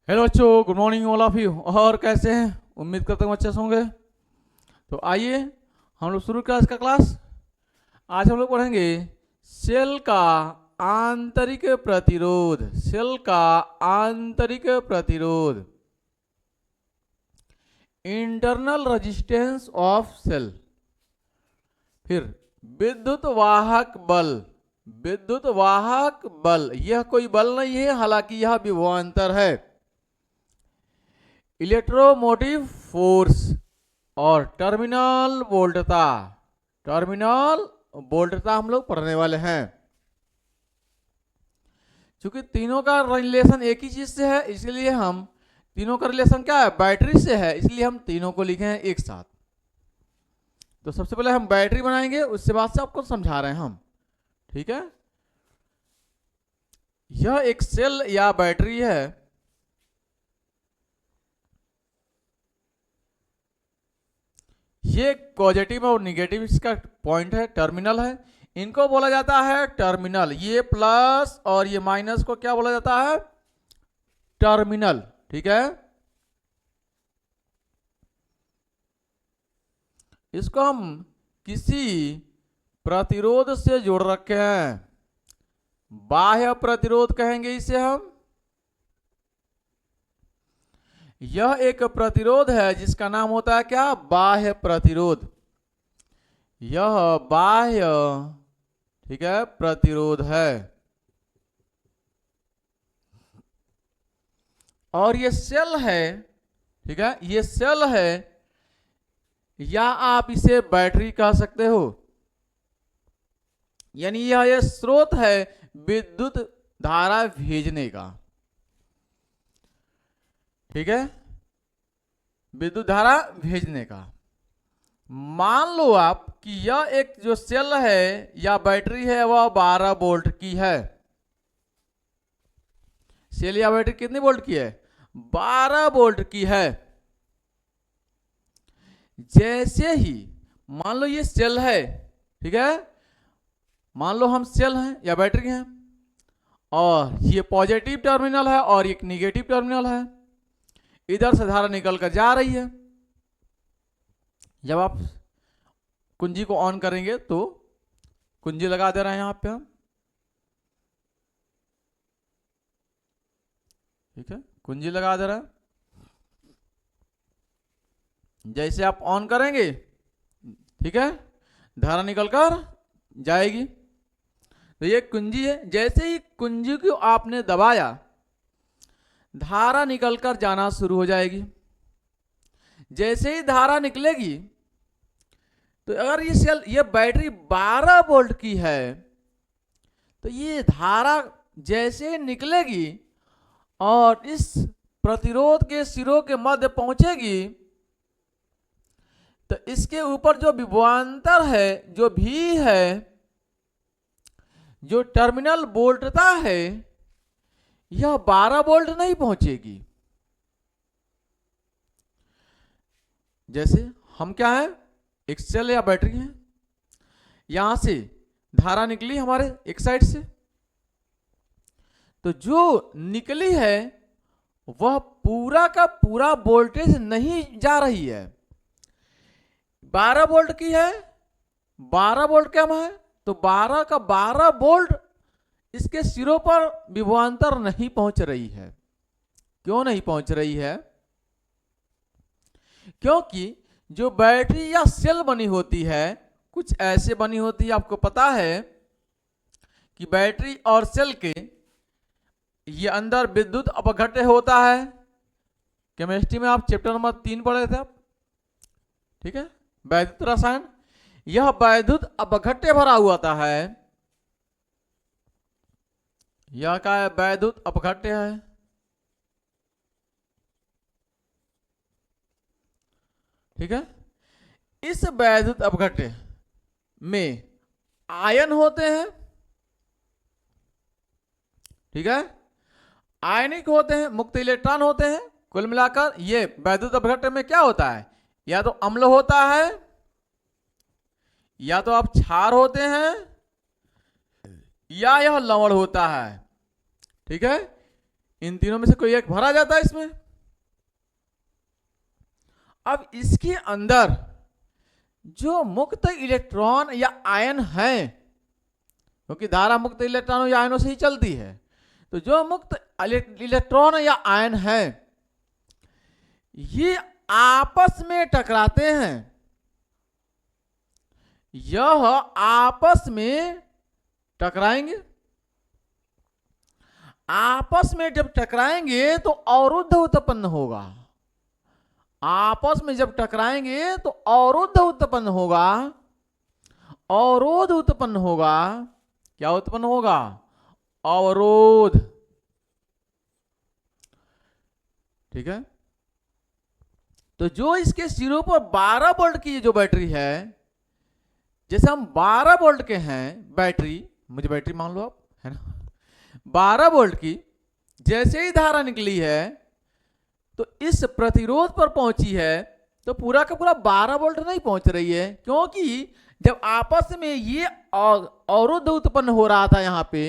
Hello बच्चों, good morning all of you. और कैसे हैं? उम्मीद करता हूँ अच्छे से होंगे। तो आइए हम लोग शुरू करें आज का क्लास। आज हम लोग पढ़ेंगे सेल का आंतरिक प्रतिरोध। सेल का आंतरिक प्रतिरोध, इंटरनल रेजिस्टेंस ऑफ सेल। फिर विद्युत वाहक बल। विद्युत वाहक बल यह कोई बल नहीं है, हालांकि यह विभवांतर है। इलेक्ट्रोमोटिव फोर्स और टर्मिनल वोल्टता। टर्मिनल वोल्टता हम लोग पढ़ने वाले हैं। क्योंकि तीनों का रिलेशन एक ही चीज से है, इसलिए हम तीनों का रिलेशन क्या है, बैटरी से है, इसलिए हम तीनों को लिखे हैं एक साथ। तो सबसे पहले हम बैटरी बनाएंगे, उसके बाद से आपको समझा रहे हैं हम। ठीक है, यह एक सेल या बैटरी है। ये पॉजिटिव और निगेटिव इसका पॉइंट है, टर्मिनल है। इनको बोला जाता है टर्मिनल। ये प्लस और ये माइनस को क्या बोला जाता है, टर्मिनल। ठीक है, इसको हम किसी प्रतिरोध से जोड़ रखे हैं, बाह्य प्रतिरोध कहेंगे इसे हम। यह एक प्रतिरोध है जिसका नाम होता है क्या, बाह्य प्रतिरोध। यह बाह्य, ठीक है, प्रतिरोध है। और ये सेल है, ठीक है, ये सेल है, या आप इसे बैटरी कह सकते हो। यानी यह स्रोत है विद्युत धारा भेजने का। ठीक है, विद्युत धारा भेजने का। मान लो आप कि यह एक जो सेल है या बैटरी है वह 12 वोल्ट की है। सेल या बैटरी कितनी वोल्ट की है, 12 वोल्ट की है। जैसे ही मान लो ये सेल है, ठीक है, मान लो हम सेल हैं या बैटरी हैं, और ये पॉजिटिव टर्मिनल है और एक निगेटिव टर्मिनल है। इधर से धारा निकल कर जा रही है। जब आप कुंजी को ऑन करेंगे तो कुंजी लगा दे रहे हैं यहां पे हम। ठीक है, कुंजी लगा दे रहे हैं। जैसे आप ऑन करेंगे, ठीक है, धारा निकलकर जाएगी। तो ये कुंजी है। जैसे ही कुंजी को आपने दबाया, धारा निकलकर जाना शुरू हो जाएगी। जैसे ही धारा निकलेगी, तो अगर ये सेल, ये बैटरी 12 वोल्ट की है, तो ये धारा जैसे ही निकलेगी और इस प्रतिरोध के सिरों के मध्य पहुंचेगी, तो इसके ऊपर जो विभवांतर है, जो भी है, जो टर्मिनल वोल्टता है, यह 12 वोल्ट नहीं पहुंचेगी। जैसे हम क्या है, एक सेल या बैटरी है, यहां से धारा निकली हमारे एक साइड से, तो जो निकली है वह पूरा का पूरा वोल्टेज नहीं जा रही है। 12 वोल्ट की है, 12 वोल्ट कम है, तो 12 का 12 वोल्ट इसके सिरों पर विभवांतर नहीं पहुंच रही है। क्यों नहीं पहुंच रही है? क्योंकि जो बैटरी या सेल बनी होती है, कुछ ऐसे बनी होती है, आपको पता है कि बैटरी और सेल के ये अंदर विद्युत अपघट्य होता है। केमिस्ट्री में आप चैप्टर नंबर 3 पढ़े थे आप, ठीक है, वैद्युत रसायन। यह वैद्युत अपघट्य भरा हुआ था है। यह क्या है, वैद्युत अपघट्य है। ठीक है, इस वैद्युत अपघट्य में आयन होते हैं। ठीक है, आयनिक होते हैं, मुक्त इलेक्ट्रॉन होते हैं। कुल मिलाकर ये वैद्युत अपघट्य में क्या होता है, या तो अम्ल होता है, या तो आप क्षार होते हैं, या यह लवण होता है। ठीक है, इन तीनों में से कोई एक भरा जाता है इसमें। अब इसके अंदर जो मुक्त इलेक्ट्रॉन या आयन है, क्योंकि धारा मुक्त इलेक्ट्रॉनों या आयनों से ही चलती है, तो जो मुक्त इलेक्ट्रॉन या आयन है ये आपस में टकराते हैं। यह आपस में टकराएंगे। आपस में जब टकराएंगे तो अवरुद्ध उत्पन्न होगा। आपस में जब टकराएंगे तो अवरुद्ध उत्पन्न होगा। अवरोध उत्पन्न होगा। क्या उत्पन्न होगा? अवरोध। ठीक है। तो जो इसके सिरों पर 12 वोल्ट की जो बैटरी है, जैसे हम 12 वोल्ट के हैं बैटरी, मुझे बैटरी मान लो आप, है ना, 12 वोल्ट की जैसे ही धारा निकली है तो इस प्रतिरोध पर पहुंची है, तो पूरा का पूरा 12 वोल्ट नहीं पहुंच रही है, क्योंकि जब आपस में ये अवरोध उत्पन्न हो रहा था यहां पे,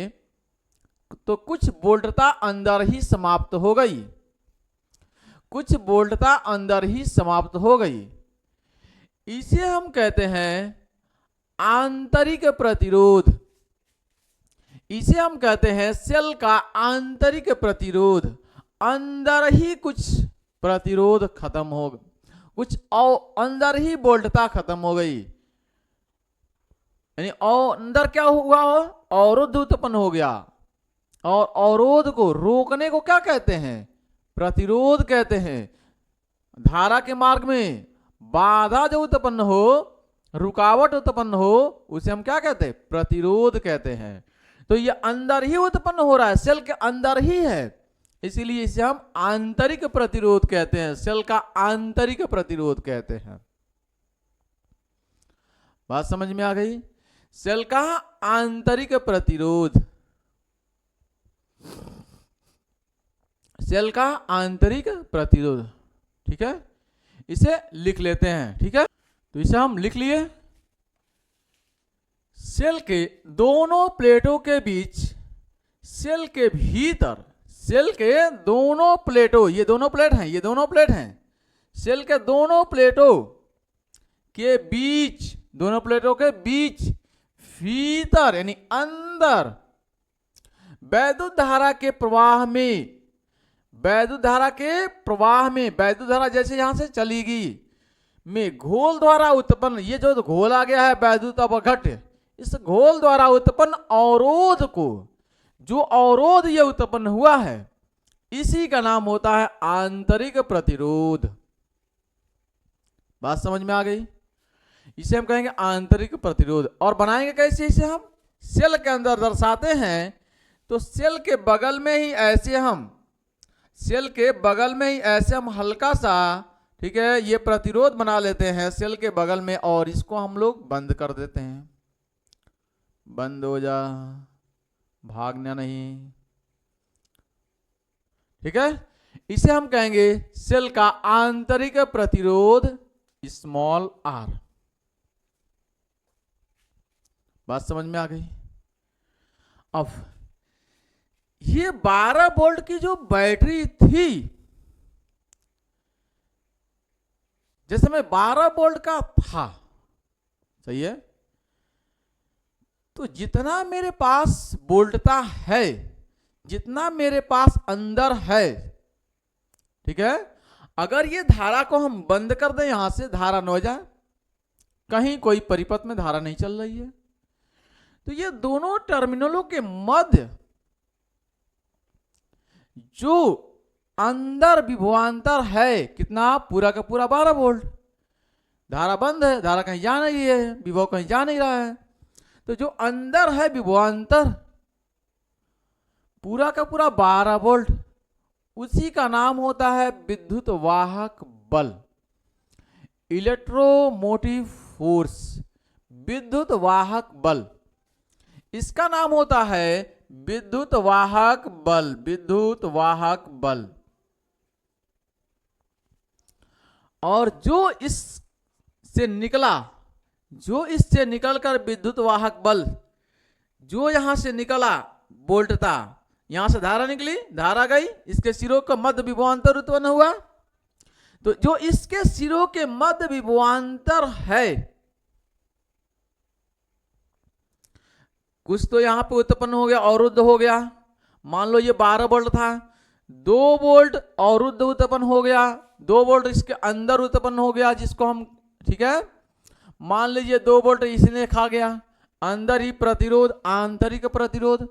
तो कुछ वोल्टता अंदर ही समाप्त हो गई। कुछ वोल्टता अंदर ही समाप्त हो गई। इसे हम कहते हैं आंतरिक प्रतिरोध। इसे हम कहते हैं सेल का आंतरिक प्रतिरोध। अंदर ही कुछ प्रतिरोध खत्म हो, कुछ अंदर ही वोल्टता खत्म हो गई, यानी अंदर क्या हुआ? अवरोध उत्पन्न हो गया। और अवरोध को रोकने को क्या कहते हैं? प्रतिरोध कहते हैं। धारा के मार्ग में बाधा जो उत्पन्न हो, रुकावट उत्पन्न हो, उसे हम क्या कहते हैं? प्रतिरोध कहते हैं। तो ये अंदर ही उत्पन्न हो रहा है, सेल के अंदर ही है, इसीलिए इसे हम आंतरिक प्रतिरोध कहते हैं। सेल का आंतरिक प्रतिरोध कहते हैं। बात समझ में आ गई? सेल का आंतरिक प्रतिरोध, सेल का आंतरिक प्रतिरोध। ठीक है, इसे लिख लेते हैं। ठीक है, तो इसे हम लिख लिए। सेल के दोनों प्लेटों के बीच, सेल के भीतर, सेल के दोनों प्लेटों, ये दोनों प्लेट हैं, ये दोनों प्लेट हैं, सेल के दोनों प्लेटों के बीच, दोनों प्लेटों के बीच भीतर यानी अंदर वैद्युत धारा के प्रवाह में, वैद्युत धारा के प्रवाह में, वैद्युत धारा जैसे यहां से चलेगी में घोल द्वारा उत्पन्न, ये जो घोल आ गया है वैद्युत अपघट्ट, इस घोल द्वारा उत्पन्न अवरोध को, जो अवरोध ये उत्पन्न हुआ है, इसी का नाम होता है आंतरिक प्रतिरोध। बात समझ में आ गई? इसे हम कहेंगे आंतरिक प्रतिरोध। और बनाएंगे कैसे इसे? हम सेल के अंदर दर्शाते हैं, तो सेल के बगल में ही ऐसे हम, सेल के बगल में ही ऐसे हम हल्का सा, ठीक है, ये प्रतिरोध बना लेते हैं सेल के बगल में, और इसको हम लोग बंद कर देते हैं। बंद हो जा, भागना नहीं। ठीक है, इसे हम कहेंगे सेल का आंतरिक प्रतिरोध स्मॉल आर। बात समझ में आ गई? अब ये 12 वोल्ट की जो बैटरी थी, जैसे मैं 12 वोल्ट का था, सही है, तो जितना मेरे पास वोल्टता है, जितना मेरे पास अंदर है, ठीक है, अगर ये धारा को हम बंद कर दें, यहां से धारा न हो जाए, कहीं कोई परिपथ में धारा नहीं चल रही है, तो ये दोनों टर्मिनलों के मध्य जो अंदर विभवांतर है, कितना? पूरा का पूरा 12 वोल्ट। धारा बंद है, धारा कहीं जा नहीं है, विभव कहीं जा नहीं रहा है, तो जो अंदर है विभवांतर पूरा का पूरा 12 वोल्ट, उसी का नाम होता है विद्युत वाहक बल, इलेक्ट्रोमोटिव फोर्स, विद्युत वाहक बल। इसका नाम होता है विद्युत वाहक बल, विद्युत वाहक बल। और जो इससे निकला, जो इससे निकलकर विद्युत वाहक बल, जो यहां से निकला वोल्टता, यहां से धारा निकली, धारा गई, इसके सिरों का मध्य विभवांतर उत्पन्न हुआ। तो जो इसके सिरों के मध्य विभवांतर है, कुछ तो यहां पे उत्पन्न हो गया, अवरुद्ध हो गया। मान लो ये 12 वोल्ट था, 2 वोल्ट अवरुद्ध उत्पन्न हो गया, 2 वोल्ट इसके अंदर उत्पन्न हो गया, जिसको हम, ठीक है, मान लीजिए 2 वोल्ट इसने खा गया, अंदर ही प्रतिरोध, आंतरिक प्रतिरोध।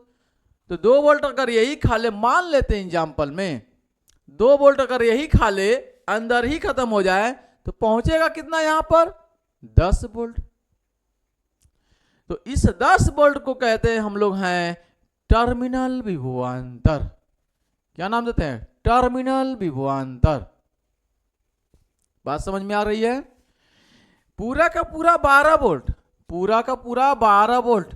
तो 2 वोल्ट अगर यही खा ले, मान लेते हैं एग्जाम्पल में 2 वोल्ट अगर यही खा ले, अंदर ही खत्म हो जाए, तो पहुंचेगा कितना यहां पर, 10 वोल्ट। तो इस 10 वोल्ट को कहते हैं हम लोग हैं टर्मिनल विभवांतर। क्या नाम देते हैं, टर्मिनल विभवांतर। बात समझ में आ रही है। पूरा का पूरा 12 वोल्ट, पूरा का पूरा 12 वोल्ट,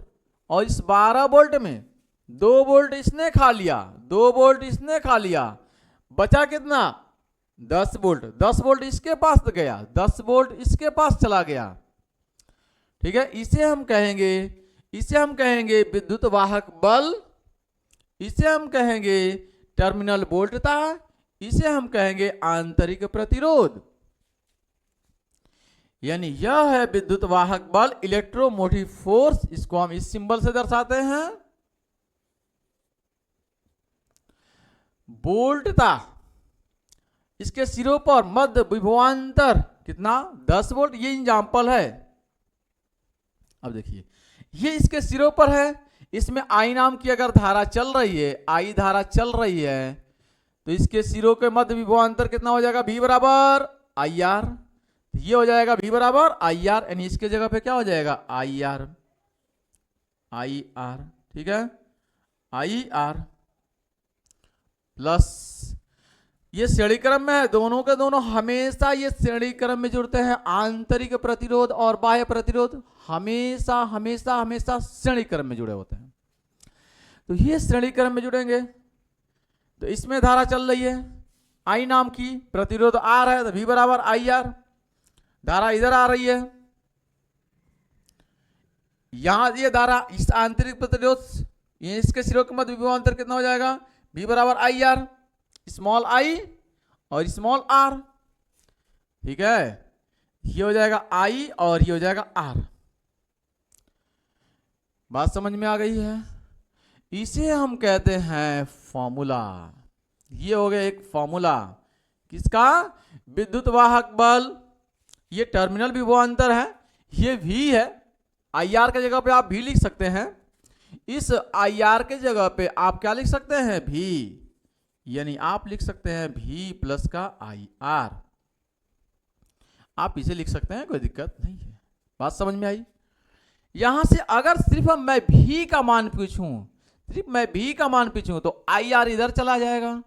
और इस 12 वोल्ट में 2 वोल्ट इसने खा लिया, 2 वोल्ट इसने खा लिया, बचा कितना, 10 वोल्ट। 10 वोल्ट इसके पास गया, 10 वोल्ट इसके पास चला गया, ठीक है। इसे हम कहेंगे विद्युत वाहक बल, इसे हम कहेंगे टर्मिनल वोल्टता, इसे हम कहेंगे आंतरिक प्रतिरोध। यानी यह है विद्युत वाहक बल, इलेक्ट्रोमोटिव फोर्स। इसको हम इस सिंबल से दर्शाते हैं। वोल्टता, इसके सिरों पर मध्य विभवांतर कितना, 10 वोल्ट। ये एग्जाम्पल है। अब देखिए, ये इसके सिरों पर है, इसमें आई नाम की अगर धारा चल रही है, आई धारा चल रही है, तो इसके सिरों के मध्य विभवांतर कितना हो जाएगा, V बराबर आई आर। ये हो जाएगा V बराबर आई आर, यानी इसके जगह पे क्या हो जाएगा, आई आर, आई आर, ठीक है, आई आर प्लस, ये श्रेणी क्रम में है, दोनों के दोनों हमेशा ये श्रेणी क्रम में जुड़ते हैं। आंतरिक प्रतिरोध और बाह्य प्रतिरोध हमेशा हमेशा हमेशा श्रेणी क्रम में जुड़े होते हैं। तो ये श्रेणी क्रम में जुड़ेंगे। तो इसमें धारा चल रही है आई नाम की, प्रतिरोध आर है, तो V बराबर आई आर। धारा इधर आ रही है, यहां ये धारा इस आंतरिक प्रतिरोध, ये इसके सिरों के मध्य विभवांतर कितना हो जाएगा, V बराबर आई आर, स्मॉल आई और स्मॉल आर, ठीक है। ये हो जाएगा आई और ये हो जाएगा आर। बात समझ में आ गई है। इसे हम कहते हैं फॉर्मूला। ये हो गया एक फॉर्मूला किसका, विद्युत वाहक बल। ये टर्मिनल विभवांतर है, ये V है, आई आर के जगह पे आप V लिख सकते हैं। इस आई आर के जगह पे आप क्या लिख सकते हैं, V, यानी आप लिख सकते हैं V प्लस का आई आर। आप इसे लिख सकते हैं, कोई दिक्कत नहीं है। बात समझ में आई। यहां से अगर सिर्फ मैं V का मान पूछूं, सिर्फ मैं V का मान पूछूं, तो आई आर इधर चला जाएगा,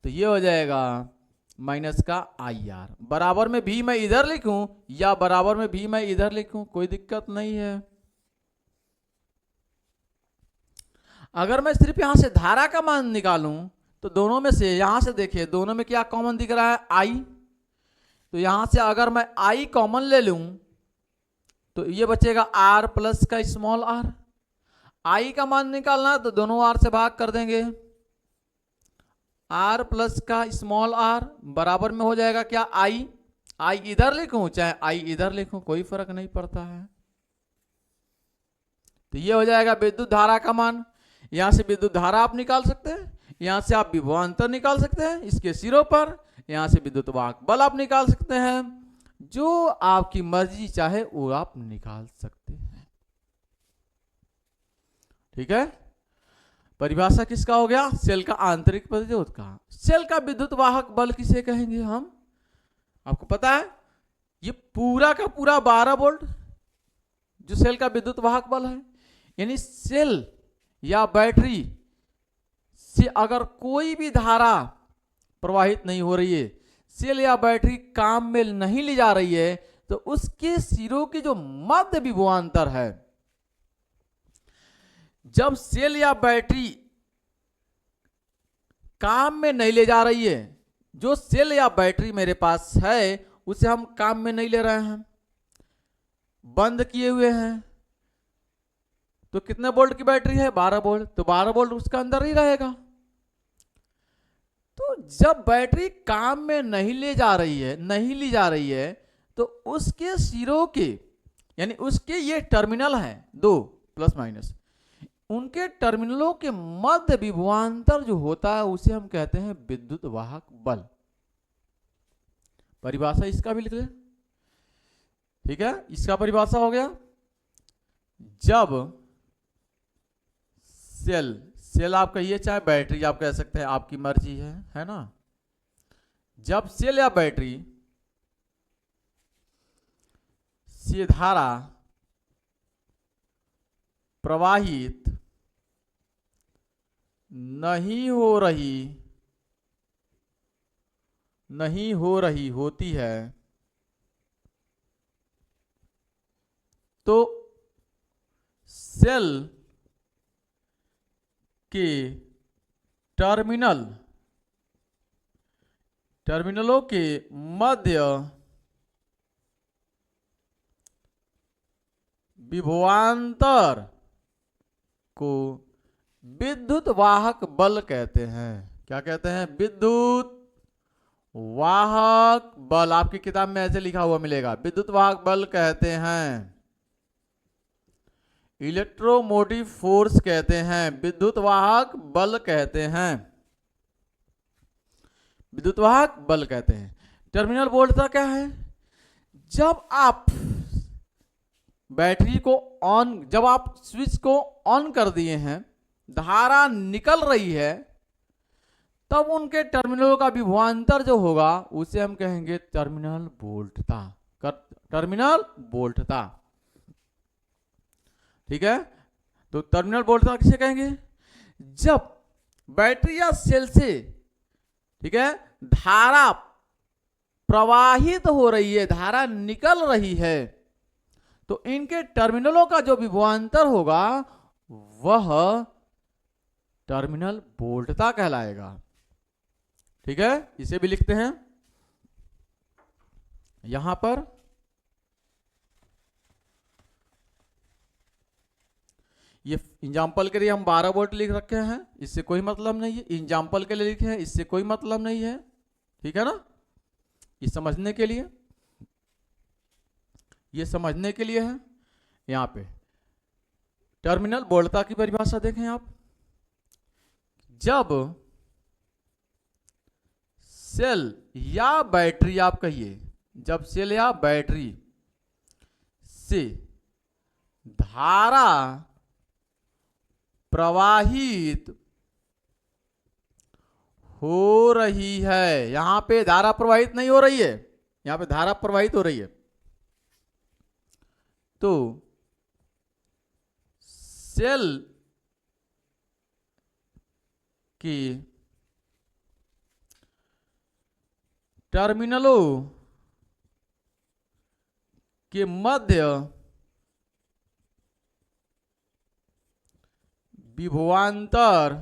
तो ये हो जाएगा माइनस का आई आर। बराबर में V मैं इधर लिखूं या बराबर में V मैं इधर लिखूं, कोई दिक्कत नहीं है। अगर मैं सिर्फ यहां से धारा का मान निकालूं, तो दोनों में से, यहां से देखिए, दोनों में क्या कॉमन दिख रहा है, आई। तो यहां से अगर मैं आई कॉमन ले लूं, तो ये बचेगा आर प्लस का स्मॉल आर। आई का मान निकालना है तो दोनों आर से भाग कर देंगे, आर प्लस का स्मॉल आर बराबर में हो जाएगा क्या, आई। आई इधर लिखूं चाहे आई इधर लिखूं, कोई फर्क नहीं पड़ता है। तो ये हो जाएगा विद्युत धारा का मान। यहां से विद्युत धारा आप निकाल सकते हैं, यहां से आप विभवांतर निकाल सकते हैं इसके सिरों पर, यहां से विद्युत वाहक बल आप निकाल सकते हैं, जो आपकी मर्जी चाहे वो आप निकाल सकते हैं, ठीक है। परिभाषा किसका हो गया, सेल का आंतरिक प्रतिरोध का। सेल का विद्युत वाहक बल किसे कहेंगे हम, आपको पता है, ये पूरा का पूरा 12 वोल्ट जो सेल का विद्युत वाहक बल है। यानी सेल या बैटरी से अगर कोई भी धारा प्रवाहित नहीं हो रही है, सेल या बैटरी काम में नहीं ली जा रही है, तो उसके सिरों की जो मध्य विभवांतर है, जब सेल या बैटरी काम में नहीं ले जा रही है, जो सेल या बैटरी मेरे पास है उसे हम काम में नहीं ले रहे हैं, बंद किए हुए हैं, तो कितने वोल्ट की बैटरी है, 12 वोल्ट, तो 12 वोल्ट उसका अंदर ही रहेगा, जब बैटरी काम में नहीं ली जा रही है तो उसके सिरों के यानी उसके ये टर्मिनल हैं दो प्लस माइनस, उनके टर्मिनलों के मध्य विभवांतर जो होता है उसे हम कहते हैं विद्युत वाहक बल। परिभाषा इसका भी लिख ले, ठीक है। इसका परिभाषा हो गया, जब सेल आप कहिए चाहे बैटरी आप कह सकते हैं, आपकी मर्जी है ना। जब सेल या बैटरी से धारा प्रवाहित नहीं हो रही होती है तो सेल के टर्मिनलों के मध्य विभवांतर को विद्युत वाहक बल कहते हैं। क्या कहते हैं? विद्युत वाहक बल। आपकी किताब में ऐसे लिखा हुआ मिलेगा, विद्युत वाहक बल कहते हैं, इलेक्ट्रोमोटिव फोर्स कहते हैं, विद्युत वाहक बल कहते हैं, विद्युत वाहक बल कहते हैं। टर्मिनल वोल्टता क्या है? जब आप बैटरी को जब आप स्विच को ऑन कर दिए हैं, धारा निकल रही है, तब उनके टर्मिनलों का विभवांतर जो होगा उसे हम कहेंगे टर्मिनल वोल्टता। टर्मिनल वोल्टता, ठीक है। तो टर्मिनल वोल्टता किसे कहेंगे? जब बैटरी या सेल से, ठीक है, धारा प्रवाहित हो रही है, धारा निकल रही है, तो इनके टर्मिनलों का जो विभवांतर होगा वह टर्मिनल वोल्टता कहलाएगा, ठीक है। इसे भी लिखते हैं यहां पर। ये एग्जाम्पल के लिए हम 12 वोल्ट लिख रखे हैं, इससे कोई मतलब नहीं है। एग्जाम्पल के लिए लिखे हैं, इससे कोई मतलब नहीं है, ठीक है ना। ये समझने के लिए, ये समझने के लिए है। यहां पे टर्मिनल वोल्टता की परिभाषा देखें आप। जब सेल या बैटरी आप कहिए, जब सेल या बैटरी से धारा प्रवाहित हो रही है, यहां पे धारा प्रवाहित नहीं हो रही है, यहां पे धारा प्रवाहित हो रही है, तो सेल की टर्मिनलों के मध्य विभवांतर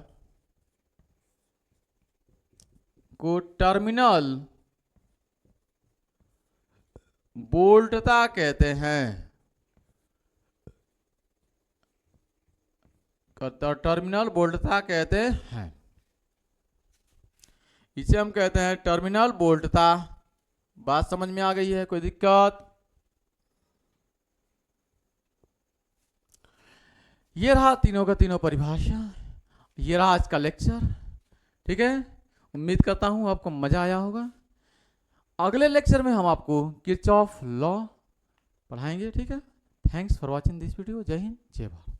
को टर्मिनल वोल्टता कहते हैं। टर्मिनल वोल्टता कहते हैं, इसे हम कहते हैं टर्मिनल वोल्टता। बात समझ में आ गई है? कोई दिक्कत? ये रहा तीनों का तीनों परिभाषा, ये रहा आज का लेक्चर, ठीक है। उम्मीद करता हूं आपको मजा आया होगा। अगले लेक्चर में हम आपको किरचॉफ लॉ पढ़ाएंगे, ठीक है। Thanks for watching this video. जय हिंद, जय भारत।